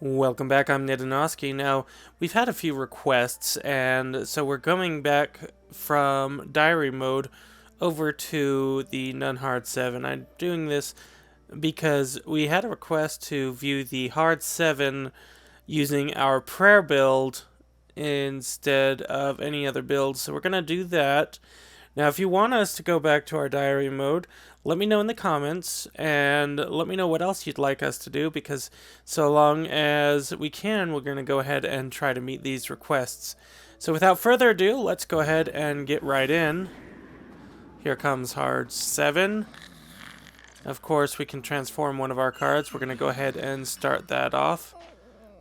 Welcome back, I'm Nidanoski. Now, we've had a few requests, and so we're going back from diary mode over to the Nun Hard 7. I'm doing this because we had a request to view the Hard 7 using our prayer build instead of any other build, so we're going to do that. Now, if you want us to go back to our diary mode, let me know in the comments, and let me know what else you'd like us to do, because so long as we can, we're going to go ahead and try to meet these requests. So without further ado, let's go ahead and get right in. Here comes Hard 7. Of course, we can transform one of our cards. We're going to go ahead and start that off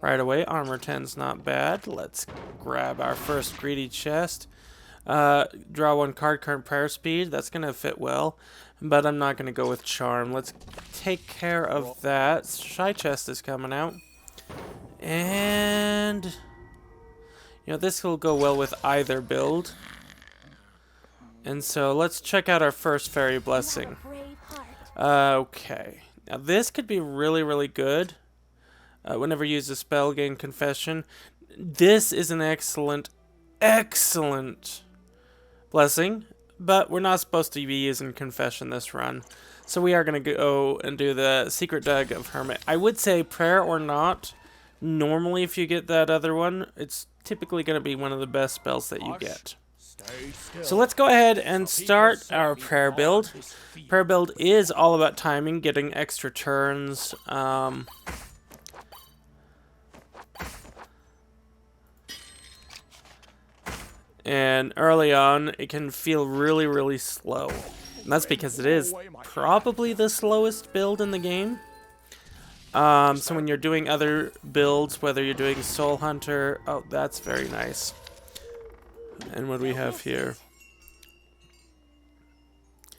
right away. Armor 10's not bad. Let's grab our first greedy chest. Draw one card, current prayer speed. That's going to fit well, but I'm not going to go with charm. Let's take care of that. Shy chest is coming out. And, you know, this will go well with either build. And so let's check out our first fairy blessing. Okay. Now this could be really, really good. Whenever you use a spell, gain confession. This is an excellent blessing, but we're not supposed to be using confession this run, so we are going to go and do the secret dug of hermit. I would say prayer or not, normally if you get that other one, it's typically going to be one of the best spells that you get. So let's go ahead and start our prayer build. Prayer build is all about timing, getting extra turns. And early on, it can feel really, really slow. And that's because it is probably the slowest build in the game. So when you're doing other builds, whether you're doing Soul Hunter... Oh, that's very nice. And what do we have here?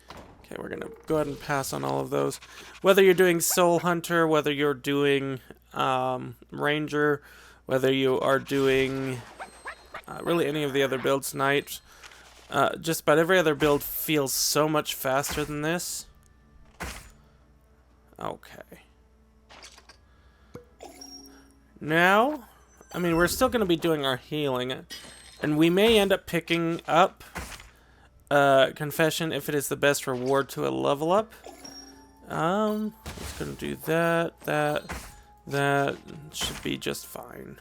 Okay, we're going to go ahead and pass on all of those. Whether you're doing Soul Hunter, whether you're doing Ranger, whether you are doing... really any of the other builds, Knight. Just about every other build feels so much faster than this. Okay. Now, I mean, we're still going to be doing our healing. And we may end up picking up Confession if it is the best reward to a level up. It's going to do that. That should be just fine.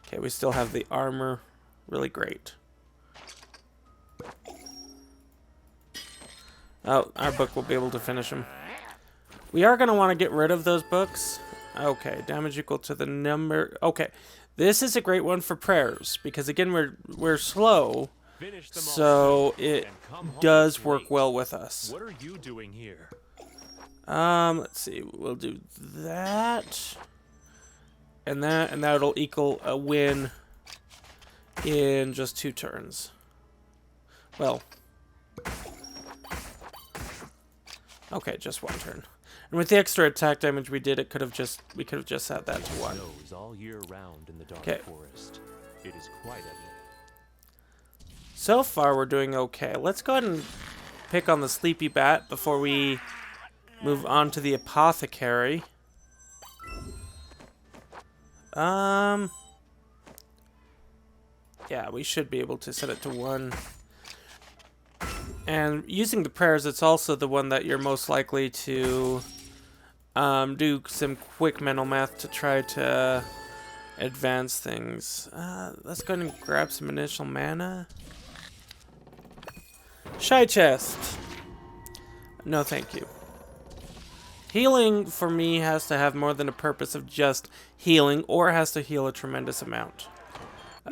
Okay, we still have the armor. Really great. Oh, our book will be able to finish him. We are going to want to get rid of those books. Okay, damage equal to the number. Okay, this is a great one for prayers, because again, we're slow, so it does work well with us. What are you doing here? Let's see. We'll do that. And that'll equal a win in just 2 turns. Well, okay, just 1 turn. And with the extra attack damage we did, we could have just set that to 1. All year round in the dark forest. It is quite evident. So far, we're doing okay. Let's go ahead and pick on the sleepy bat before we move on to the Apothecary. Yeah, we should be able to set it to 1. And using the prayers, it's also the one that you're most likely to do some quick mental math to try to advance things. Let's go ahead and grab some initial mana. Shy chest. No, thank you. Healing, for me, has to have more than a purpose of just healing, or has to heal a tremendous amount.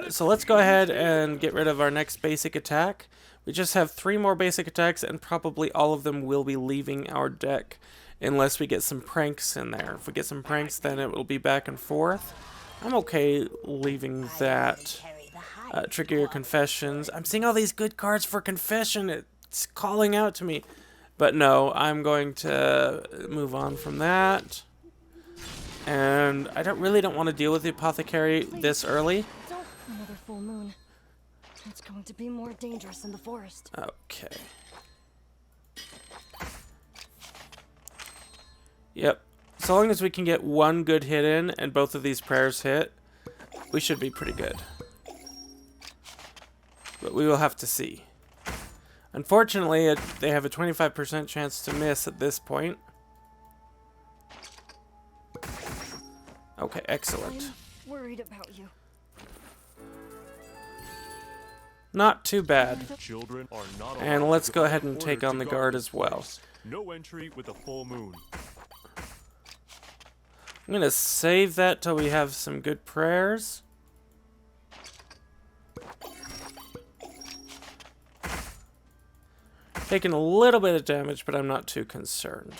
So let's go ahead and get rid of our next basic attack. We just have 3 more basic attacks, and probably all of them will be leaving our deck, unless we get some pranks in there. If we get some pranks, then it will be back and forth. I'm okay leaving that. Trickier confessions. I'm seeing all these good cards for confession. It's calling out to me. But no, I'm going to move on from that. And I really don't want to deal with the Apothecary this early. Another full moon. It's going to be more dangerous in the forest. Okay. Yep. So long as we can get one good hit in and both of these prayers hit, we should be pretty good. But we will have to see. Unfortunately, they have a 25% chance to miss at this point. Okay, excellent. I'm worried about you. Not too bad. Children are not And allowed let's to go be ahead and ordered take to on the guard as well. place. No entry with a full moon. I'm going to save that till we have some good prayers. Taking a little bit of damage, but I'm not too concerned.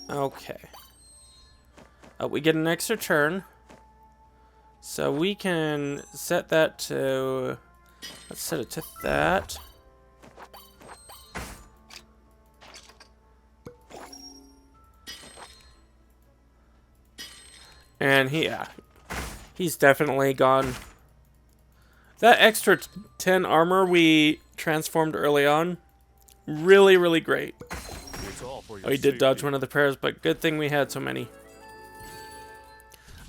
Okay. We get an extra turn. So we can set that to... Let's set it to that. And he's definitely gone. That extra 10 armor we transformed early on, really, really great. It's all for your Oh, he did dodge safety. one of the prayers, but good thing we had so many.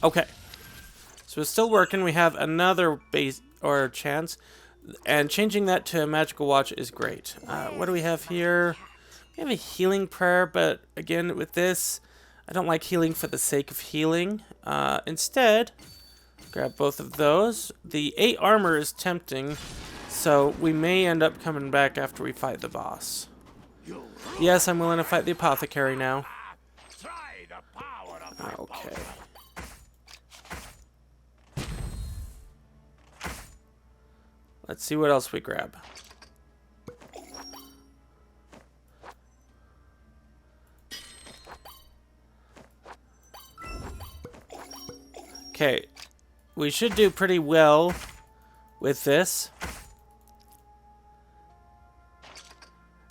Okay. So it's still working. We have another base or chance. And changing that to a magical watch is great. What do we have here? We have a healing prayer, but again, with this, I don't like healing for the sake of healing. Instead, grab both of those. The 8 armor is tempting, so we may end up coming back after we fight the boss. Yes, I'm willing to fight the Apothecary now. Okay. Let's see what else we grab. Okay, we should do pretty well with this.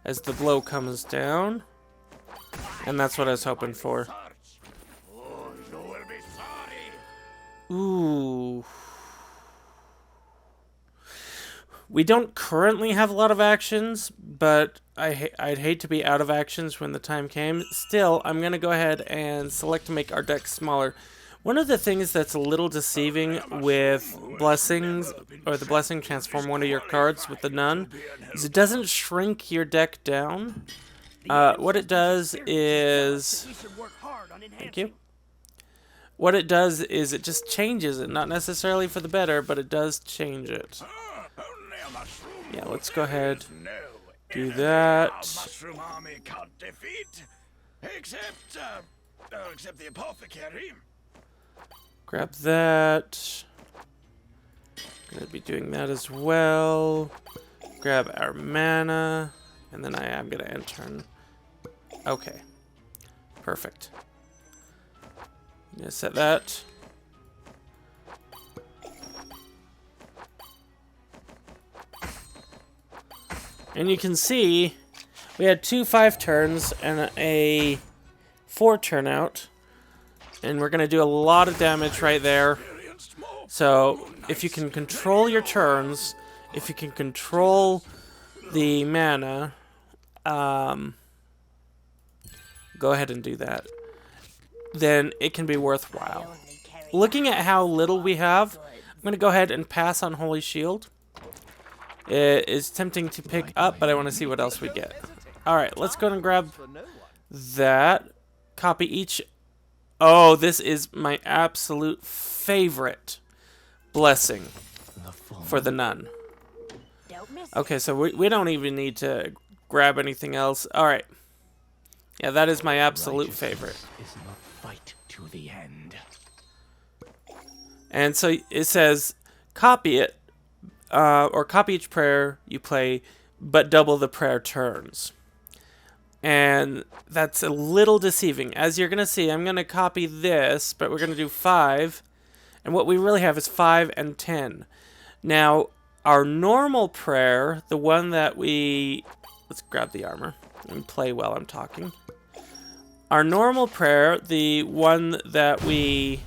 As the blow comes down. And that's what I was hoping for. Ooh. We don't currently have a lot of actions, but I'd hate to be out of actions when the time came. Still, I'm going to go ahead and select to make our deck smaller. One of the things that's a little deceiving with blessings, or the blessing transform one of your cards with the nun, is it doesn't shrink your deck down. What it does is... Thank you. What it does is it just changes it, not necessarily for the better, but it does change it. Yeah, let's go ahead, do that. Mushroom army can't defeat, except the Apothecary. Grab that. Gonna be doing that as well. Grab our mana, and then I am gonna end turn. Okay, perfect. I'm gonna set that. And you can see we had 2 5 turns and a 4 turn out. And we're going to do a lot of damage right there. So if you can control your turns, if you can control the mana, go ahead and do that. Then it can be worthwhile. Looking at how little we have, I'm going to go ahead and pass on Holy Shield. It is tempting to pick up, but I want to see what else we get. Alright, let's go and grab that. Copy each. Oh, this is my absolute favorite blessing for the nun. Okay, so we don't even need to grab anything else. Alright. Yeah, that is my absolute favorite. Fight to the end. And so it says, copy it. Or copy each prayer you play, but double the prayer turns. And that's a little deceiving. As you're going to see, I'm going to copy this, but we're going to do 5. And what we really have is 5 and 10. Now, our normal prayer, the one that we... Let's grab the armor and play while I'm talking. Our normal prayer, the one that we...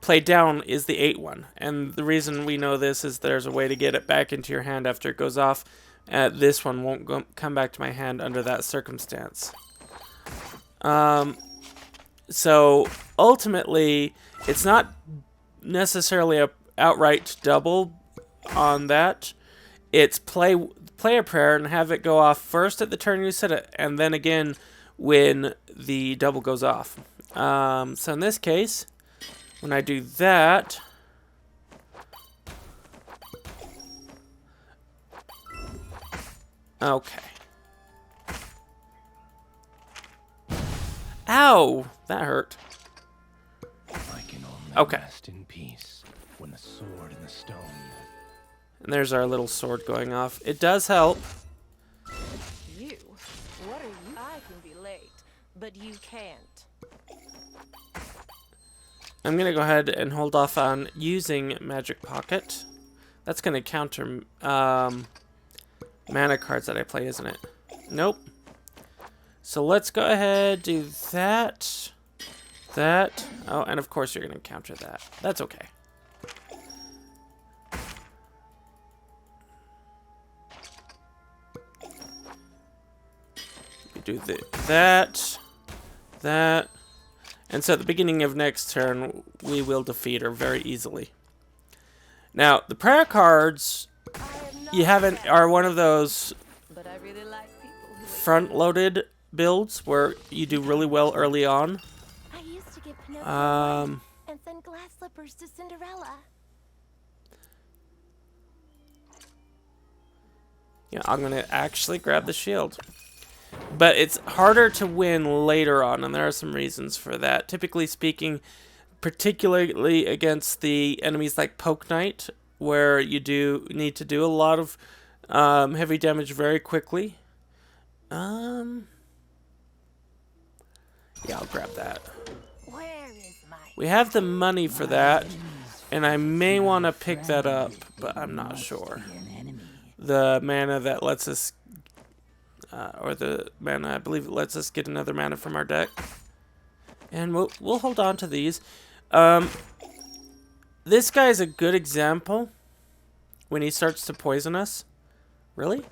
play down, is the 8 one, and the reason we know this is there's a way to get it back into your hand after it goes off. This one won't come back to my hand under that circumstance. So ultimately, it's not necessarily a outright double on that. It's play a prayer and have it go off first at the turn you set it, and then again when the double goes off. So in this case, when I do that, okay. Ow! That hurt. I can only Okay. rest in peace when the sword and the stone. And there's our little sword going off. It does help. You? What are you? I can be late, but you can't. I'm going to go ahead and hold off on using Magic Pocket. That's going to counter mana cards that I play, isn't it? Nope. So let's go ahead, do that. That. Oh, and of course you're going to counter that. That's okay. You do that. And so at the beginning of next turn, we will defeat her very easily. Now, the prayer cards you haven't are one of those But I really like people who front-loaded builds where you do really well early on. I used to give Pinocchio Um, and send glass slippers to Cinderella. yeah, I'm gonna actually grab the shield. But it's harder to win later on, and there are some reasons for that. Typically speaking, particularly against the enemies like Poke Knight, where you do need to do a lot of heavy damage very quickly. Yeah, I'll grab that. Where is my We have the money for that, and I may want to pick that up, but I'm not sure. The mana that lets us, or the mana, I believe it lets us get another mana from our deck. And we'll hold on to these. This guy's a good example when he starts to poison us. Really?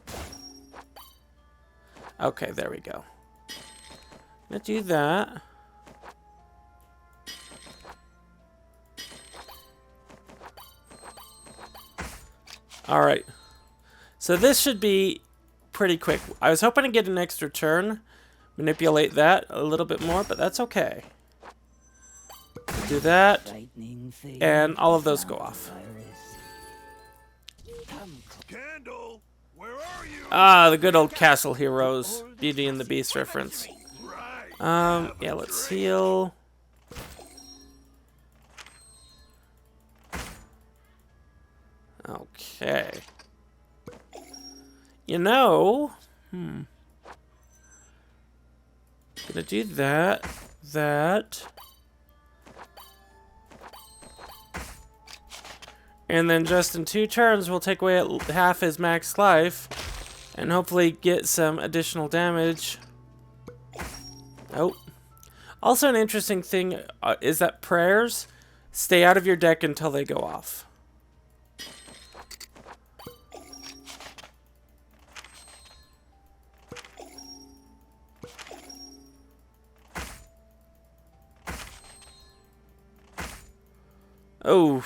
Okay, there we go. Let's do that. Alright. So this should be pretty quick. I was hoping to get an extra turn. Manipulate that a little bit more, but that's okay. Do that. And all of those go off. Candle, where are you? Ah, the good old Castle Heroes. Beauty and the Beast reference. Right. Yeah, let's heal. Okay. You know, gonna do that, and then just in 2 turns, we'll take away half his max life, and hopefully get some additional damage. Oh. Also, an interesting thing is that prayers stay out of your deck until they go off. Oh.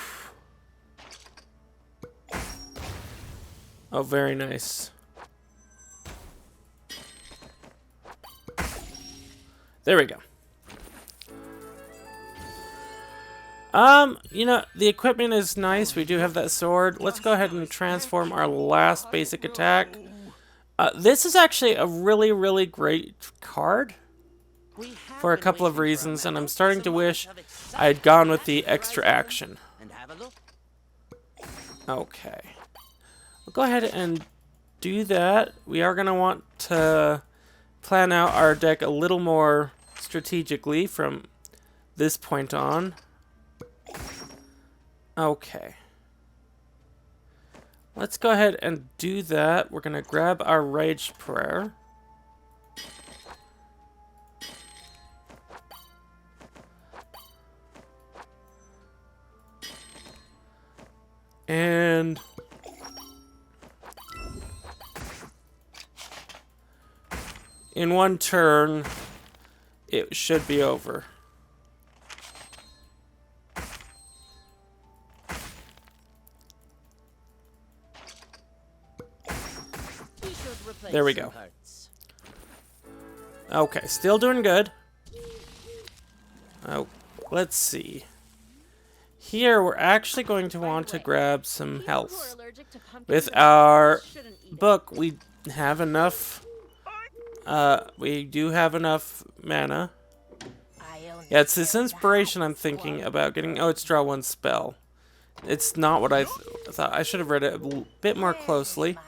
Oh, very nice. There we go. You know, the equipment is nice. We do have that sword. Let's go ahead and transform our last basic attack. This is actually a really, really great card for a couple of reasons, and I'm starting to wish I had gone with the extra action. Okay. We'll go ahead and do that. We are going to want to plan out our deck a little more strategically from this point on. Okay. Let's go ahead and do that. We're going to grab our Rage Prayer. And in 1 turn, it should be over. There we go. Okay, still doing good. Oh, let's see. Here, we're actually going to want to grab some health. With our book, we have enough. We do have enough mana. Yeah, it's this inspiration I'm thinking about getting. Oh, it's draw one spell. It's not what I thought. I should have read it a bit more closely.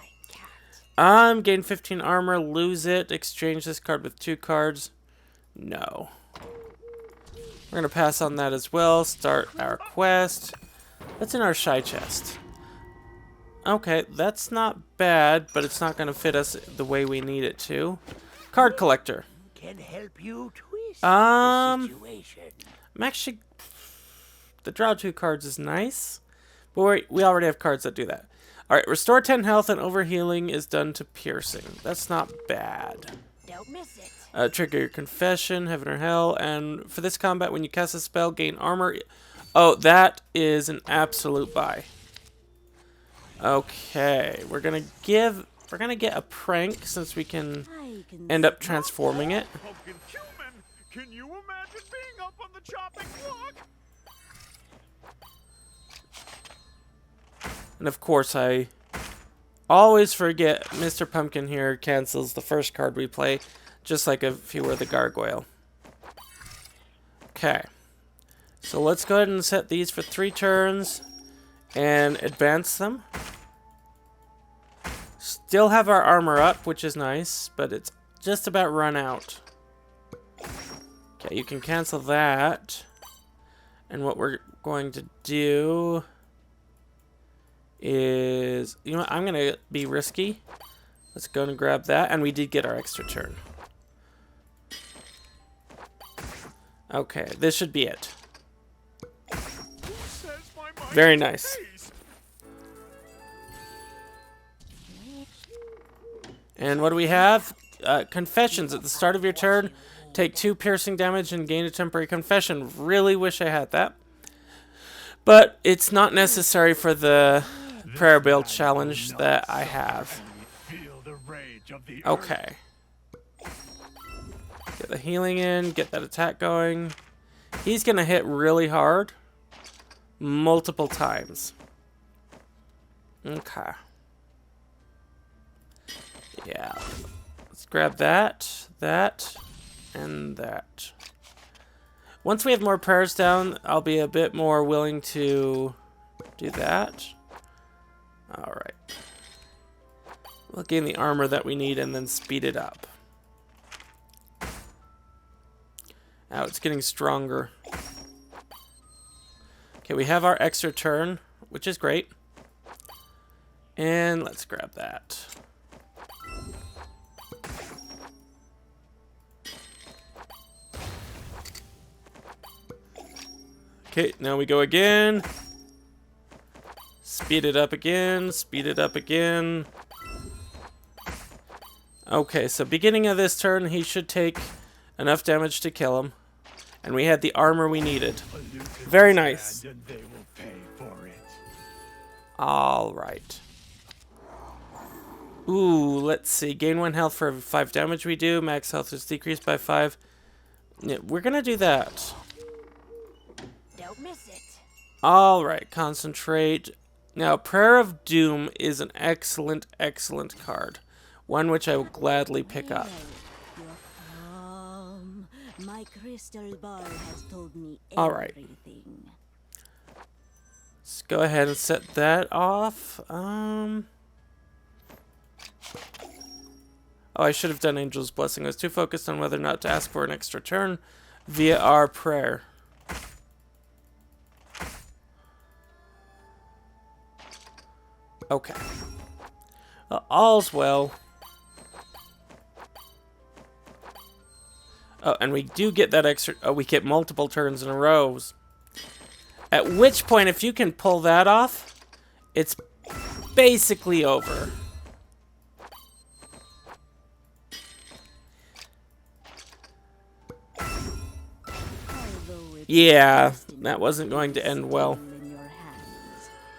Gain 15 armor, lose it, exchange this card with 2 cards. No. We're going to pass on that as well. Start our quest. What's in our shy chest? Okay, that's not bad, but it's not going to fit us the way we need it to. Card collector. Can help you twist The situation. I'm actually... The draw 2 cards is nice, but we already have cards that do that. Alright, restore 10 health and overhealing is done to piercing. That's not bad. Don't miss it. Trigger your confession, heaven or hell, and for this combat, when you cast a spell, gain armor. Oh, that is an absolute buy. Okay, we're gonna get a prank since we can end up transforming it. Pumpkin human! Can you imagine being up on the chopping block? And of course, I always forget Mr. Pumpkin here cancels the first card we play, just like if he were the gargoyle. Okay. So let's go ahead and set these for 3 turns and advance them. Still have our armor up, which is nice, but it's just about run out. Okay, you can cancel that. And what we're going to do is, you know what, I'm gonna be risky. Let's go and grab that, and we did get our extra turn. Okay, this should be it. Very nice. And what do we have? Confessions at the start of your turn. Take 2 piercing damage and gain a temporary confession. Really wish I had that. But it's not necessary for the prayer build challenge that I have. Okay. Get the healing in, get that attack going. He's going to hit really hard. Multiple times. Okay. Yeah. Let's grab that, and that. Once we have more prayers down, I'll be a bit more willing to do that. Alright. We'll gain the armor that we need and then speed it up. Now it's getting stronger. Okay, we have our extra turn, which is great. And let's grab that. Okay, now we go again. Speed it up again, speed it up again. Okay, so beginning of this turn, he should take enough damage to kill him. And we had the armor we needed. Very nice. Alright. Ooh, let's see. Gain 1 health for every 5 damage we do. Max health is decreased by 5. Yeah, we're gonna do that. Don't miss it. Alright, concentrate. Now, Prayer of Doom is an excellent, excellent card. One which I will gladly pick up. My crystal ball has told me Alright. everything. Let's go ahead and set that off. Oh, I should have done Angel's Blessing. I was too focused on whether or not to ask for an extra turn via our prayer. Okay. All's well. Oh, and we do get that extra... Oh, we get multiple turns in a row. At which point, if you can pull that off, it's basically over. Yeah, that wasn't going to end well.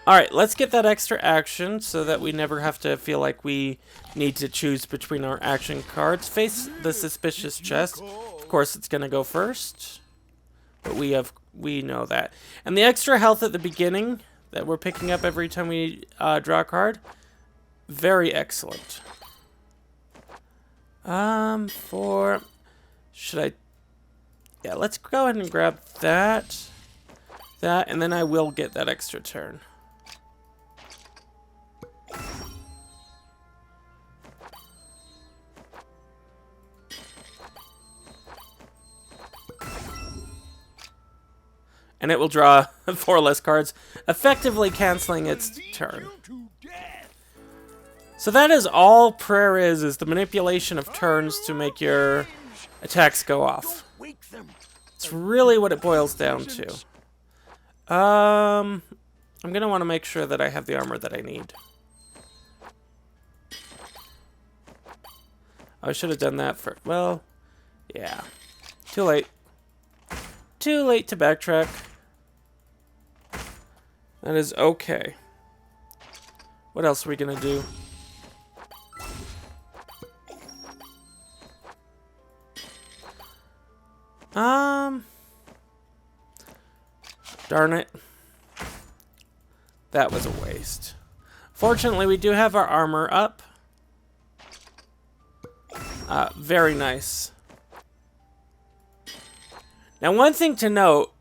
Alright, let's get that extra action so that we never have to feel like we need to choose between our action cards. Face the Suspicious Chest. Of course, it's going to go first. But we know that. And the extra health at the beginning that we're picking up every time we draw a card. Very excellent. Should I... Yeah, let's go ahead and grab that. And then I will get that extra turn. And it will draw 4 less cards, effectively canceling its turn. So that is all prayer is the manipulation of turns to make your attacks go off. It's really what it boils down to. I'm gonna want to make sure that I have the armor that I need. I should have done that for, well, yeah. Too late. Too late to backtrack. That is okay. What else are we gonna do? Darn it. That was a waste. Fortunately, we do have our armor up. Very nice. Now, one thing to note,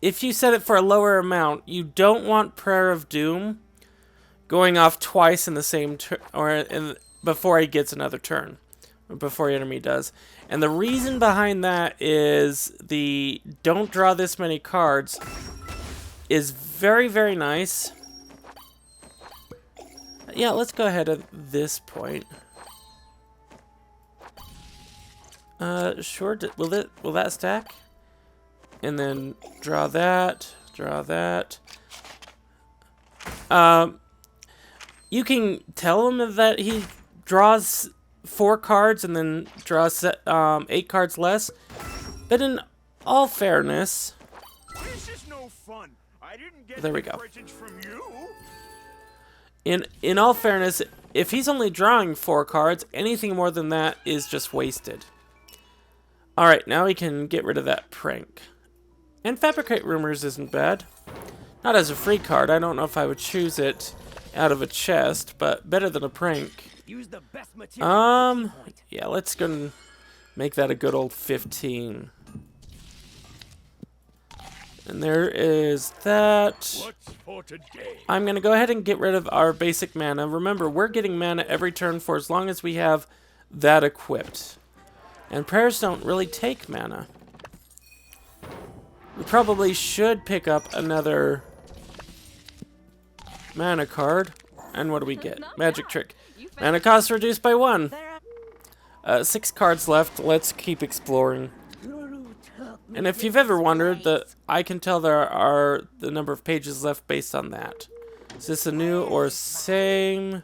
if you set it for a lower amount, you don't want Prayer of Doom going off twice in the same turn, or before he gets another turn, or before your enemy does. And the reason behind that is the don't draw this many cards is very, very nice. Yeah, let's go ahead at this point. Sure. Will that stack? And then draw that. Draw that. You can tell him that he draws 4 cards and then draws 8 cards less. But in all fairness, This is no fun. I didn't get there we any go. presents from you. In all fairness, if he's only drawing 4 cards, anything more than that is just wasted. Alright, now we can get rid of that prank. And Fabricate Rumors isn't bad. Not as a free card. I don't know if I would choose it out of a chest, but better than a prank. Use the best material. Yeah, let's go and make that a good old 15. And there is that. What's for today? I'm going to go ahead and get rid of our basic mana. Remember, we're getting mana every turn for as long as we have that equipped. And prayers don't really take mana. We probably should pick up another mana card. And what do we get? Magic Trick. Mana cost reduced by 1. 6 cards left. Let's keep exploring. And if you've ever wondered, I can tell there are the number of pages left based on that. Is this a new or same? I'm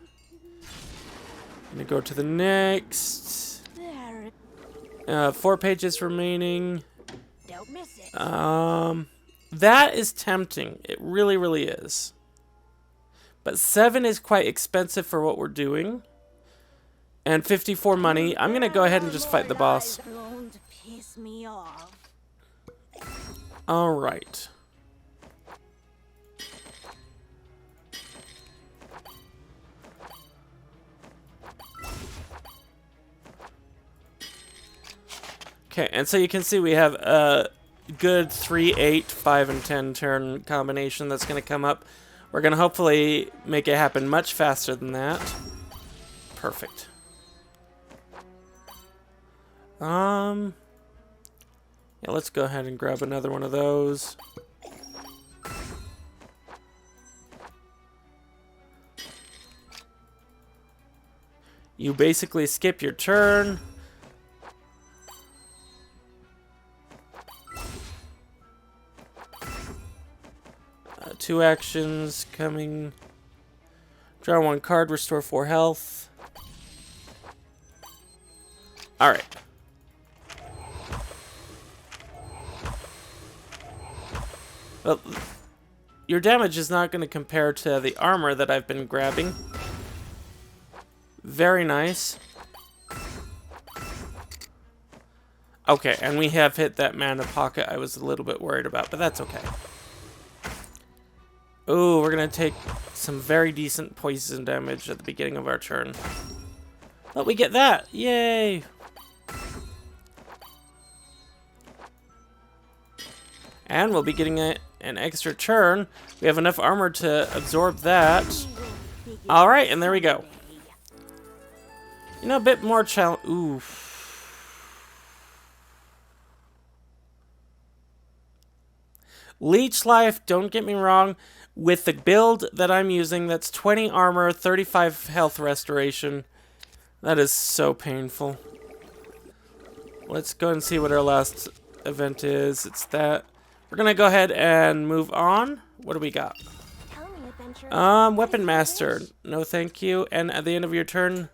gonna go to the next. 4 pages remaining. Don't miss it. That is tempting. It really, really is. But 7 is quite expensive for what we're doing. And 54 money. I'm gonna go ahead and just fight the boss. Don't piss me off. Alright. Okay, and so you can see we have a good 3, 8, 5, and 10 turn combination that's going to come up. We're going to hopefully make it happen much faster than that. Perfect. Yeah, let's go ahead and grab another one of those. You basically skip your turn. Two actions coming. Draw 1 card, restore 4 health. Alright. Well, your damage is not going to compare to the armor that I've been grabbing. Very nice. Okay, and we have hit that mana pocket I was a little bit worried about, but that's okay. Ooh, we're going to take some very decent poison damage at the beginning of our turn. But we get that! Yay! And we'll be getting an extra turn. We have enough armor to absorb that. Alright, and there we go. You know, a bit more challenge. Ooh. Leech life, don't get me wrong. With the build that I'm using, that's 20 armor, 35 health restoration. That is so painful. Let's go and see what our last event is. It's that. We're gonna go ahead and move on. What do we got? Weapon Master. No thank you. And at the end of your turn.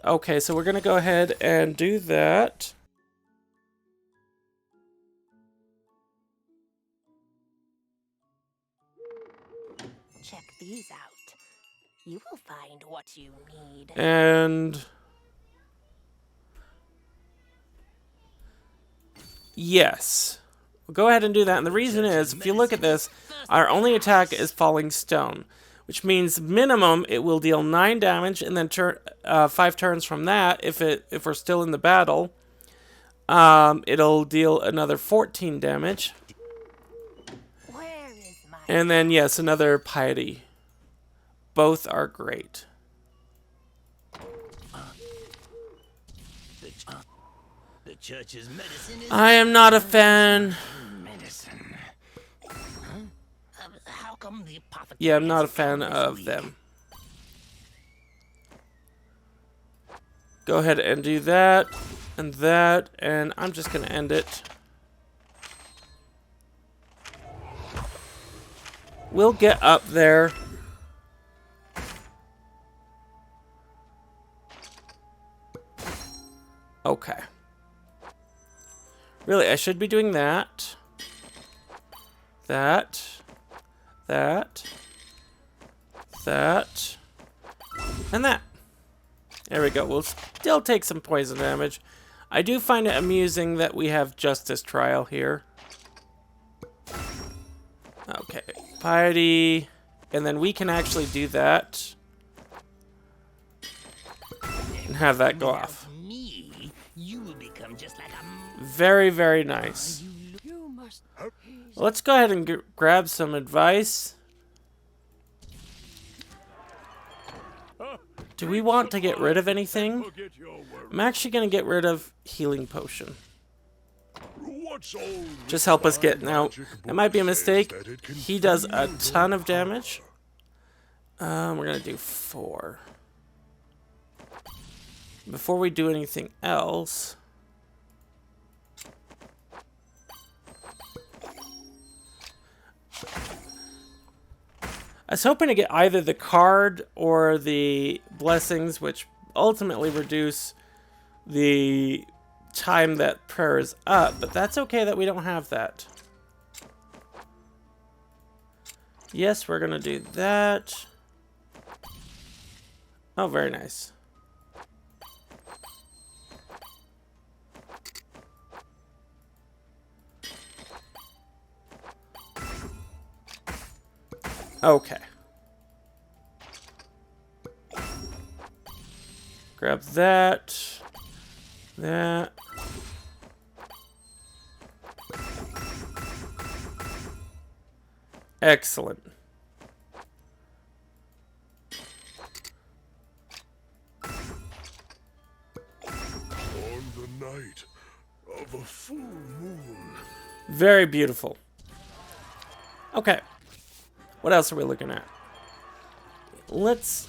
Okay, so we're gonna go ahead and do that. Check these out. You will find what you need. And yes. We'll go ahead and do that. And the reason is, if you look at this, our only attack is Falling Stone, which means minimum it will deal 9 damage, and then 5 turns from that, if we're still in the battle, it'll deal another 14 damage. Where is my And then yes, another Piety. Both are great. The church's medicine is I am not a fan. medicine. How come the apothecary? Yeah, I'm not a fan of them. Go ahead and do that, and I'm just gonna end it. We'll get up there. Okay. Really, I should be doing that. That. And that. There we go. We'll still take some poison damage. I do find it amusing that we have Justice Trial here. Okay. Piety. And then we can actually do that. And have that go off. Me, you will become just like a. Very, very nice. You must. Let's go ahead and grab some advice. Do we want to get rid of anything? Forget your worries. I'm actually going to get rid of Healing Potion. What's all Just help us get... Now, that might be a mistake. He does a ton of damage. We're going to do 4. Before we do anything else... I was hoping to get either the card or the blessings, which ultimately reduce the time that prayer is up, but that's okay that we don't have that. Yes, we're gonna do that. Oh, very nice. Okay. Grab that. That. Excellent. on the night of a full moon? Very beautiful. Okay. What else are we looking at? Let's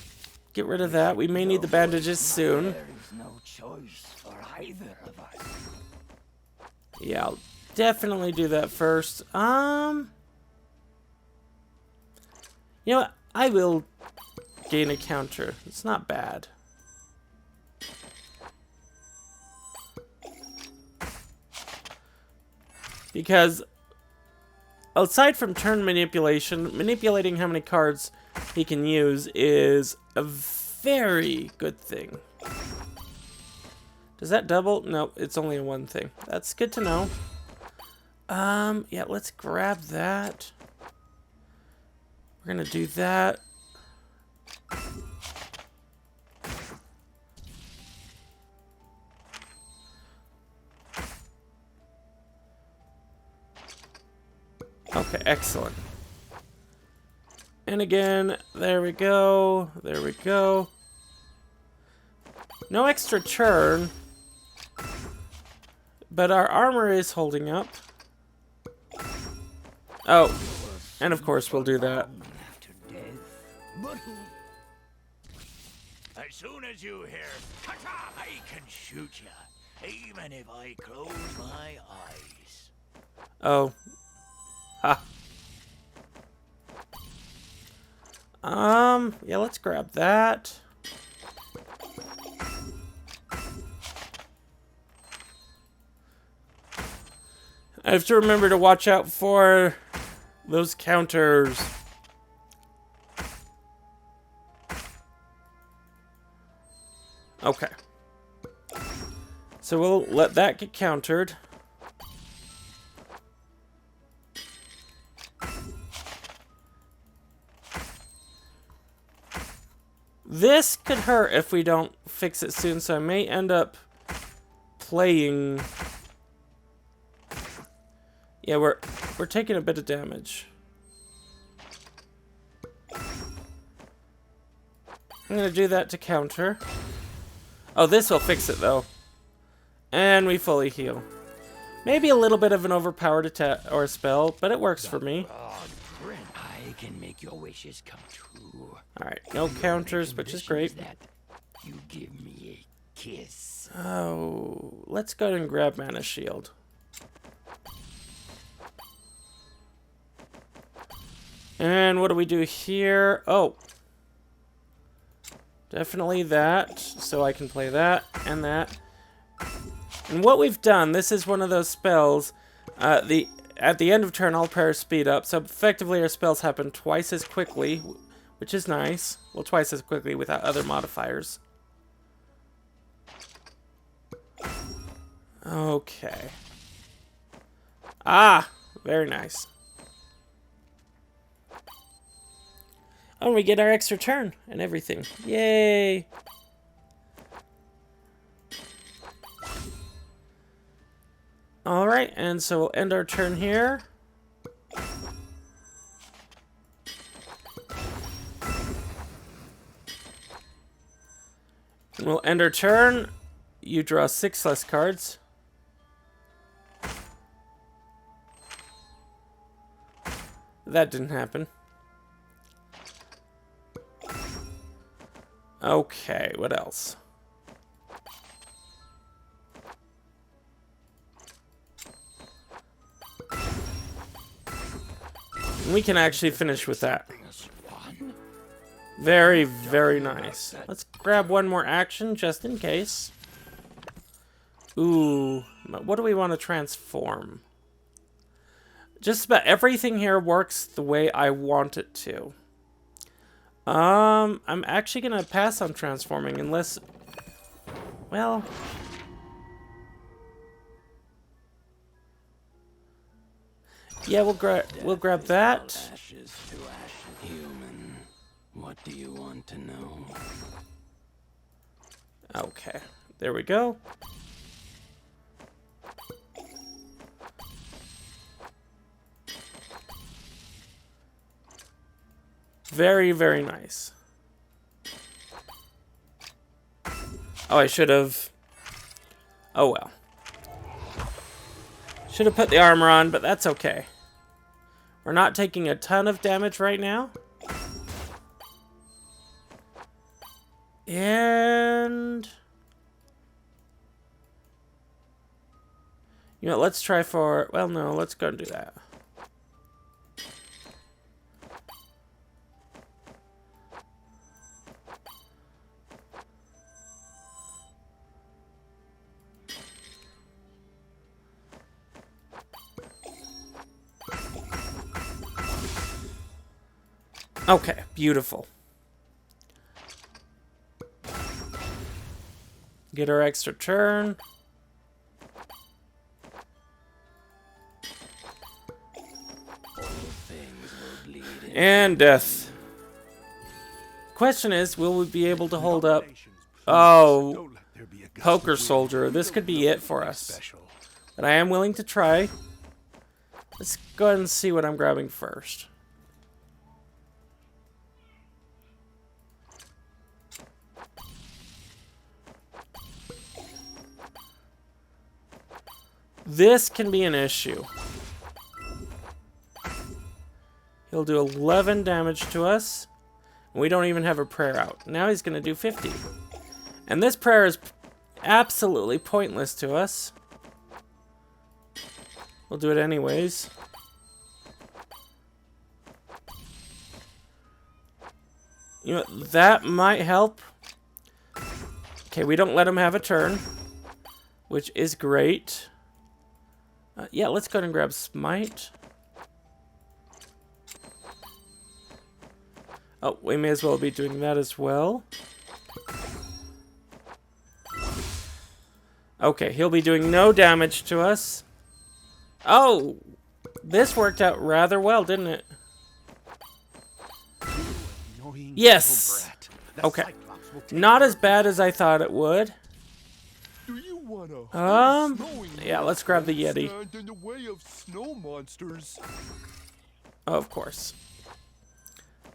get rid of that. We may need the bandages soon. There is no choice for either of us. Yeah, I'll definitely do that first. You know what? I will gain a counter. It's not bad. Because aside from turn manipulation, manipulating how many cards he can use is a very good thing. Does that double? No, it's only a one thing. That's good to know. Yeah, let's grab that. We're gonna do that. Okay, excellent. And again, there we go. There we go. No extra churn. But our armor is holding up. Oh, and of course we'll do that. As soon as you hear, "Ta-ta," I can shoot you, even if I close my eyes. Oh. Ha. Yeah, let's grab that. I have to remember to watch out for those counters. Okay. So we'll let that get countered. This could hurt if we don't fix it soon, so I may end up playing... Yeah, we're taking a bit of damage. I'm gonna do that to counter. Oh, this will fix it though. And we fully heal. Maybe a little bit of an overpowered attack or spell, but it works for me. I can make your wishes come true. Alright, no counters, which is great. That you give me a kiss. Oh, let's go and grab Mana Shield. And what do we do here? Oh. Definitely that, so I can play that and that. And what we've done, this is one of those spells, at the end of turn, all prayers speed up, so effectively our spells happen twice as quickly, which is nice. Well, twice as quickly without other modifiers. Okay. Ah, very nice. Oh, we get our extra turn and everything. Yay! Alright, and so we'll end our turn here. And we'll end our turn. You draw 6 less cards. That didn't happen. Okay, what else? We can actually finish with that. Very, very nice. Let's grab one more action just in case. Ooh, what do we want to transform? Just about everything here works the way I want it to. I'm actually gonna pass on transforming unless, well, yeah, we'll grab that. Ashes to ash, human. What do you want to know? Okay, there we go. Very, very nice. Oh, I should have... Oh, well. Should have put the armor on, but that's okay. We're not taking a ton of damage right now. And... You know, let's try for... Well, no, let's go and do that. Okay, beautiful. Get our extra turn. And death. Question is, will we be able to hold up? Oh, Poker Soldier. This could be it for us. But I am willing to try. Let's go ahead and see what I'm grabbing first. This can be an issue. He'll do 11 damage to us. We don't even have a prayer out. Now he's going to do 50. And this prayer is absolutely pointless to us. We'll do it anyways. You know, that might help. Okay, we don't let him have a turn, which is great. Yeah, let's go ahead and grab Smite. Oh, we may as well be doing that as well. Okay, he'll be doing no damage to us. Oh! This worked out rather well, didn't it? Yes! Okay. Not as bad as I thought it would. Yeah, let's grab the Yeti. Oh, of course.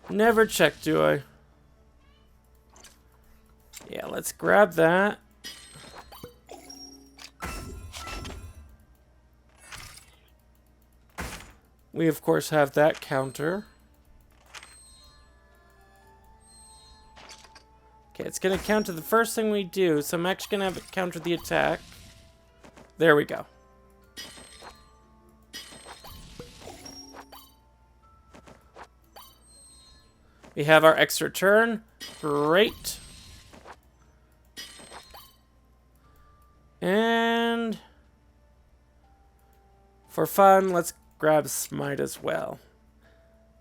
Never check, do I? Yeah, let's grab that. We, of course, have that counter. Okay, it's going to counter the first thing we do, so I'm actually going to have it counter the attack. There we go. We have our extra turn. Great. And for fun, let's grab Smite as well.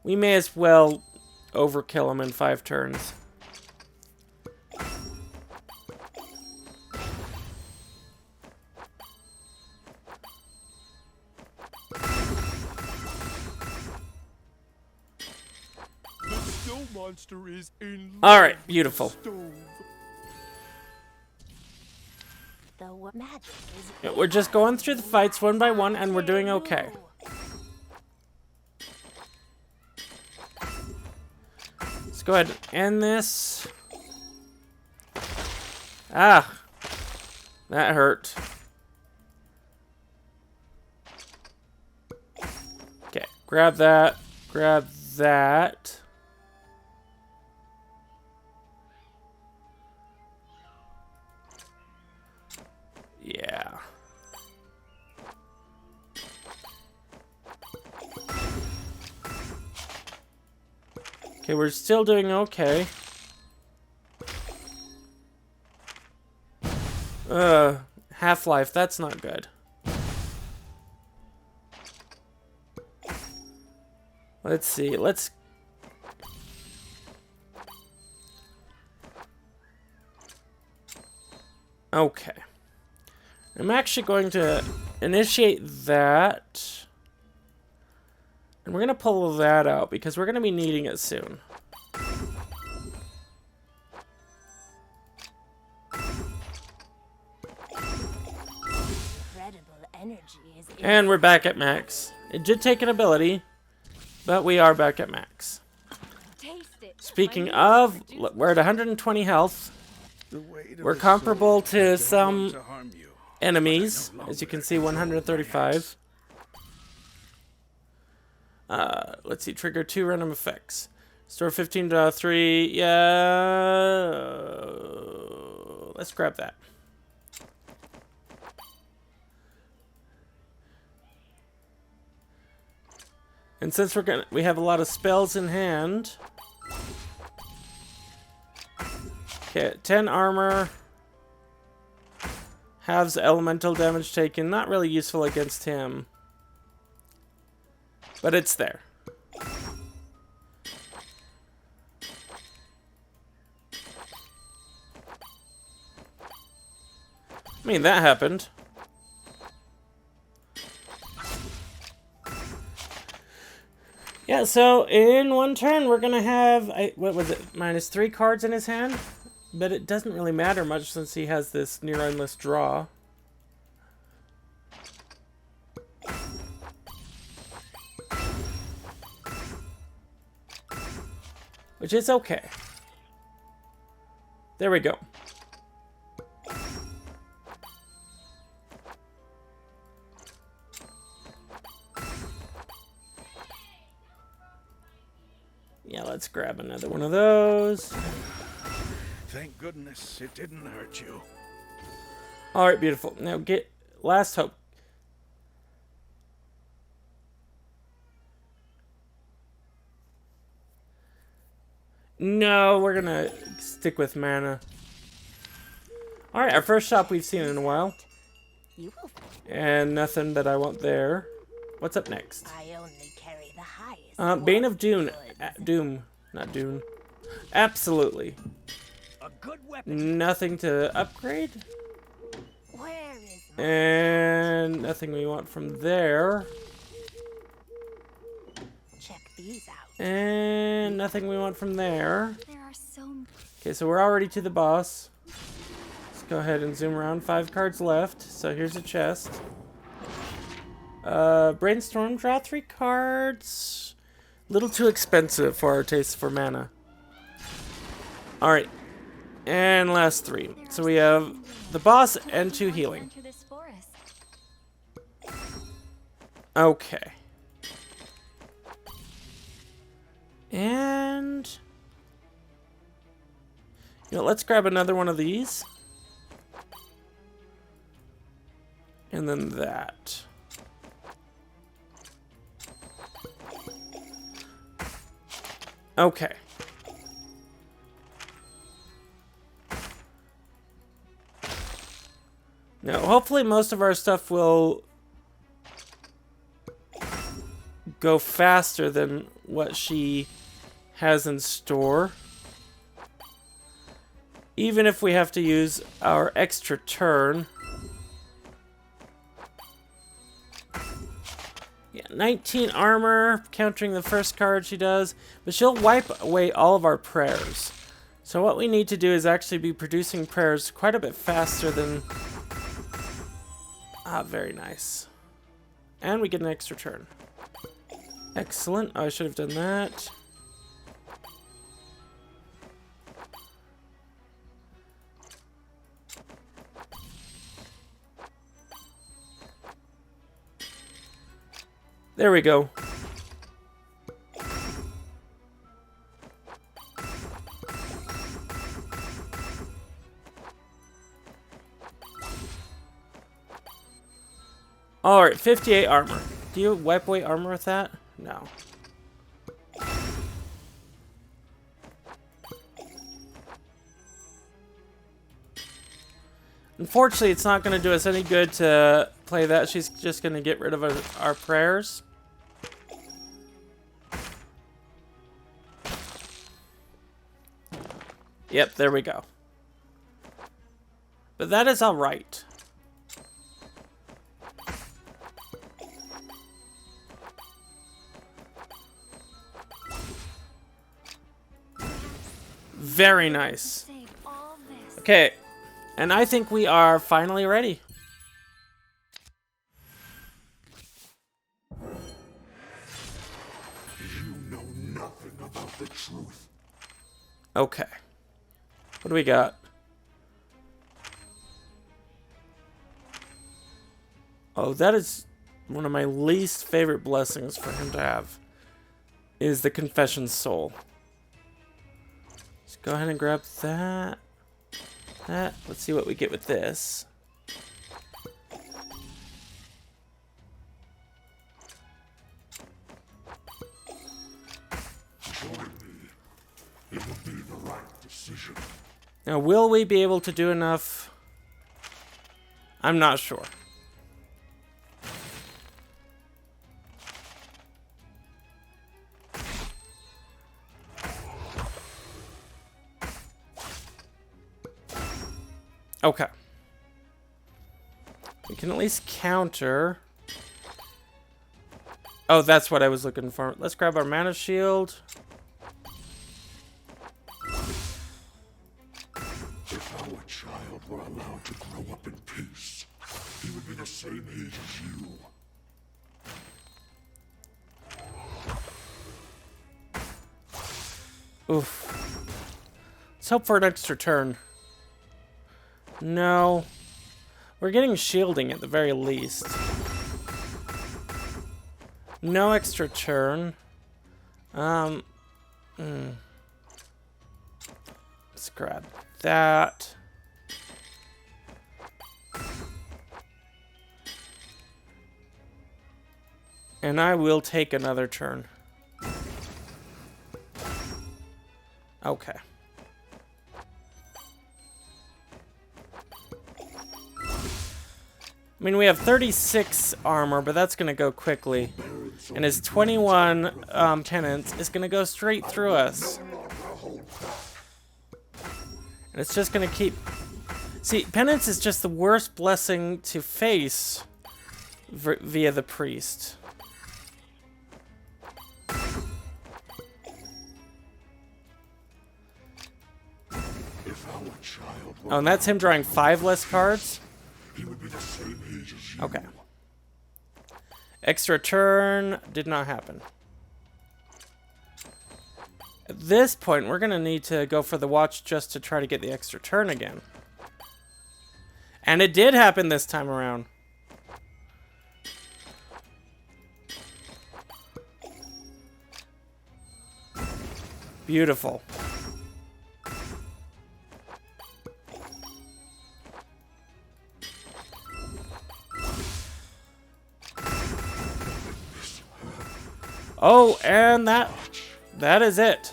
We may as well overkill him in 5 turns. Alright, beautiful. Yeah, we're just going through the fights one by one, and we're doing okay. Let's go ahead and end this. Ah! That hurt. Okay, grab that. Grab that. Yeah. Okay, we're still doing okay. Half-life, that's not good. Let's see, let's... Okay. I'm actually going to initiate that. And we're going to pull that out because we're going to be needing it soon. And we're back at max. It did take an ability, but we are back at max. Speaking of, we're at 120 health. We're comparable to some enemies, as you can see, 135. Let's see, trigger 2 random effects. Store 15 to 3, yeah. Let's grab that. And since we have a lot of spells in hand. Okay, 10 armor. Halves elemental damage taken. Not really useful against him. But it's there. I mean, that happened. Yeah, so in one turn, we're going to have, what was it, -3 cards in his hand? But it doesn't really matter much since he has this near endless draw. Which is okay. There we go. Yeah, let's grab another one of those. Thank goodness it didn't hurt you. Alright, beautiful. Now get last hope. No, we're gonna stick with mana. Alright, our first shop we've seen in a while. And nothing that I want there. What's up next? I only carry the highest. Bane of Doom. Doom. Not Dune. Absolutely. A good weapon. Nothing to upgrade. Where is my And nothing we want from there. check these out? And nothing we want from there. There are so Okay, so we're already to the boss. Let's go ahead and zoom around. 5 cards left. So here's a chest. Brainstorm, draw 3 cards. Little too expensive for our taste for mana. Alright. And last 3. So we have the boss and 2 healing. enter this forest. Okay. And you know, let's grab another one of these. And then that. Okay. Now, hopefully most of our stuff will go faster than what she has in store. Even if we have to use our extra turn. Yeah, 19 armor, countering the first card she does. But she'll wipe away all of our prayers. So what we need to do is actually be producing prayers quite a bit faster than... Ah, very nice. And we get an extra turn. Excellent. Oh, I should have done that. There we go. Alright, 58 armor. Do you wipe away armor with that? No. Unfortunately, it's not going to do us any good to play that. She's just going to get rid of our prayers. Yep, there we go. But that is alright. Very nice. Save all this. Okay, and I think we are finally ready. You know nothing about the truth. Okay. What do we got? Oh, that is one of my least favorite blessings for him to have. Is the Confession Soul. Let's go ahead and grab that. That. Let's see what we get with this. Join me. It will be the right decision. Now, will we be able to do enough? I'm not sure. Okay. can at least counter. Oh, that's what I was looking for. Let's grab our mana shield. If our child were allowed to grow up in peace, he would be the same age as you. Oof. Let's hope for an extra turn. No. We're getting shielding at the very least. No extra turn. Let's grab that. And I will take another turn. Okay. I mean, we have 36 armor, but that's going to go quickly. And his 21 Penance is going to go straight through us. And it's just going to keep... See, Penance is just the worst blessing to face via the priest. Oh, and that's him drawing 5 less cards? He would be the same age as you. Okay. Extra turn did not happen. At this point, we're going to need to go for the watch just to try to get the extra turn again. And it did happen this time around. Beautiful. Oh, and that is it.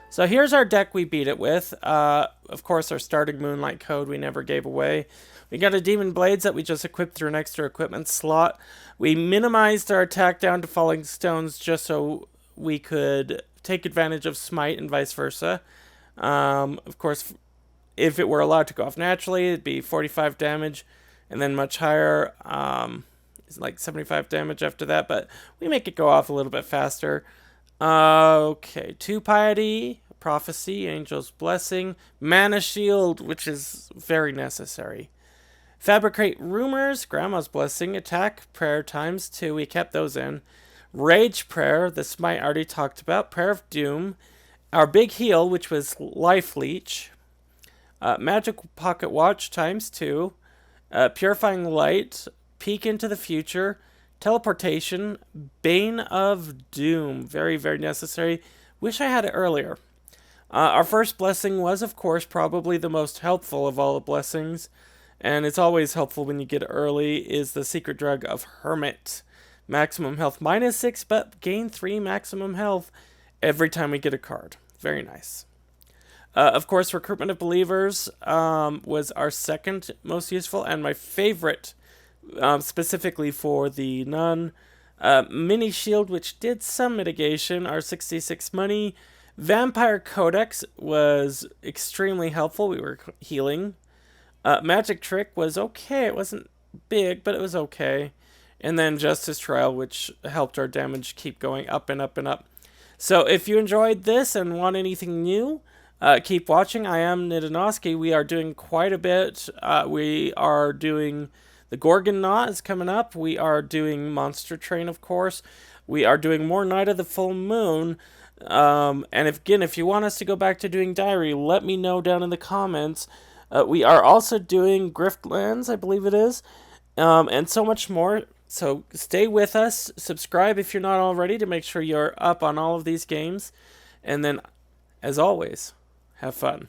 So here's our deck we beat it with. Of course, our starting Moonlight code we never gave away. We got a Demon Blades that we just equipped through an extra equipment slot. We minimized our attack down to Falling Stones just so we could take advantage of Smite and vice versa. Of course, if it were allowed to go off naturally, it'd be 45 damage and then much higher. It's like 75 damage after that, but we make it go off a little bit faster. Okay, 2 Piety, Prophecy, Angel's Blessing, Mana Shield, which is very necessary. Fabricate Rumors, Grandma's Blessing, Attack, Prayer ×2, we kept those in. Rage Prayer, the Smite I already talked about. Prayer of Doom, our big heal, which was Life Leech. Magic Pocket Watch ×2, Purifying Light, Peek into the Future, Teleportation, Bane of Doom. Very, very necessary. Wish I had it earlier. Our first blessing was, of course, probably the most helpful of all the blessings, and it's always helpful when you get it early, is the Secret Drug of Hermit. Maximum health -6, but gain 3 maximum health every time we get a card. Very nice. Of course, Recruitment of Believers was our second most useful, and my favorite specifically for the Nun. Mini Shield, which did some mitigation, our 66 money. Vampire Codex was extremely helpful. We were healing. Magic Trick was okay. It wasn't big, but it was okay. And then Justice Trial, which helped our damage keep going up and up and up. So if you enjoyed this and want anything new, keep watching. I am Nidanoski. We are doing quite a bit. We are doing... The Gorgon Knot is coming up. We are doing Monster Train, of course. We are doing more Night of the Full Moon. And if you want us to go back to doing Diary, let me know down in the comments. We are also doing Griftlands, I believe it is. And so much more. So stay with us. Subscribe if you're not already to make sure you're up on all of these games. And then, as always, have fun.